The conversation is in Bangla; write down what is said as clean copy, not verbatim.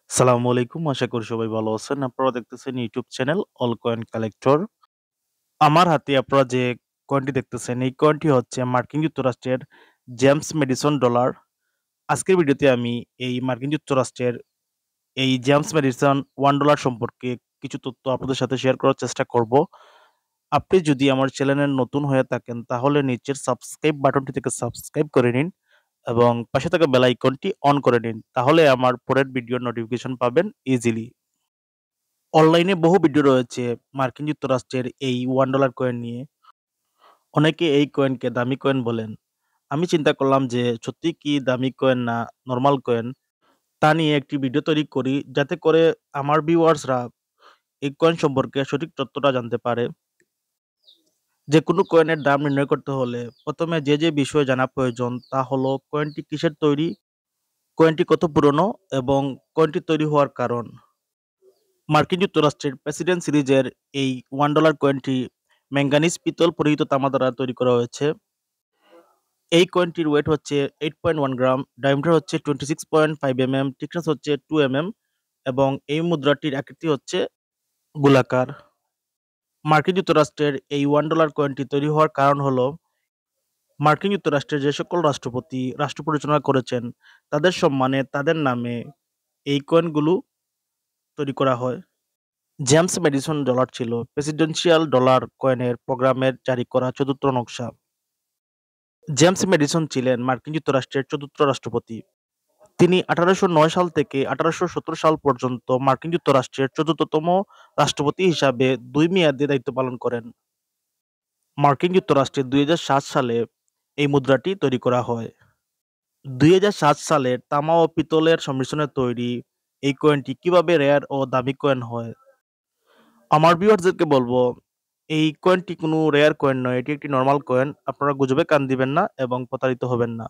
সালামু আলাইকুম। আশা করি সবাই ভালো আছেন। আপনারা দেখতেছেন YouTube channel all coin collector. আমার হাতে আপনারা যে কয়েনটি দেখতেছেন, এই কয়েনটি হচ্ছে মার্কিন যুক্তরাষ্ট্রের জেমস ম্যাডিসন ডলার। আজকের ভিডিওতে আমি এই মার্কিন যুক্তরাষ্ট্রের এই জেমস ম্যাডিসন $1 সম্পর্কে কিছু তথ্য আপনাদের সাথে শেয়ার করার চেষ্টা করব। আপনি যদি আমার চ্যানেলে নতুন হয়ে থাকেন, তাহলে নিচের সাবস্ক্রাইব বাটনটি থেকে সাবস্ক্রাইব করে নিন এবং পাশে থাকা বেল আইকনটি অন করে নিন। তাহলে আমার পরের ভিডিওর নোটিফিকেশন পাবেন ইজিলি। অনলাইনে বহু ভিডিও রয়েছে মার্কিন যুক্তরাষ্ট্রের এই $1 কয়েন নিয়ে। অনেকে এই কয়েনকে দামি কয়েন বলেন। আমি চিন্তা করলাম যে সত্যিই কি দামি কয়েন না নরমাল কয়েন, তা নিয়ে একটি ভিডিও তৈরি করি যাতে করে আমার ভিউয়ার্সরা এই কয়েন সম্পর্কে সঠিক তথ্যটা জানতে পারে। যেকোনো কয়েনের দাম নির্ণয় করতে হলে প্রথমে যে বিষয় জানা প্রয়োজন তা হলো কয়েনটি কিসের তৈরি, কয়েনটি কত পুরনো এবং কয়েনটি তৈরি হওয়ার কারণ। মার্কিন যুক্তরাষ্ট্রের প্রেসিডেন্ট সিরিজের এই $1 কয়েনটি ম্যাঙ্গানিজ পিতল পরিহিত তামা দ্বারা তৈরি করা হয়েছে। এই কয়েনটির ওয়েট হচ্ছে 8.1 গ্রাম, ডায়ামিটার হচ্ছে 26.5 থিকনেস হচ্ছে 2 এবং এই মুদ্রাটির আকৃতি হচ্ছে গোলাকার। মার্কিন যুক্তরাষ্ট্রের এই $1 কয়েনটি তৈরি হওয়ার কারণ হলো মার্কিন যুক্তরাষ্ট্রের যে সকল রাষ্ট্রপতি রাষ্ট্র পরিচালনা করেছেন তাদের সম্মানে তাদের নামে এই কয়েনগুলো তৈরি করা হয়। জেমস ম্যাডিসন ডলার ছিল প্রেসিডেন্সিয়াল ডলার কয়েনের প্রোগ্রামের জারি করা চতুর্থ নকশা। জেমস ম্যাডিসন ছিলেন মার্কিন যুক্তরাষ্ট্রের চতুর্থ রাষ্ট্রপতি। তিনি 1809 সাল থেকে 1817 সাল পর্যন্ত মার্কিন যুক্তরাষ্ট্রের চতুর্থতম রাষ্ট্রপতি হিসাবে 2 মেয়াদে দায়িত্ব পালন করেন। মার্কিন যুক্তরাষ্ট্রে 2007 সালে এই মুদ্রাটি তৈরি করা হয়। 2007 সালের তামা ও পিতলের সংমিশ্রণে তৈরি এই কয়েনটি কিভাবে রেয়ার ও দামি কয়েন হয়। আমার ভিউয়ার্সদেরকে বলবো, এই কয়েনটি কোনো রেয়ার কয়েন নয়, এটি একটি নরমাল কয়েন। আপনারা গুজবে কান দিবেন না এবং প্রতারিত হবেন না।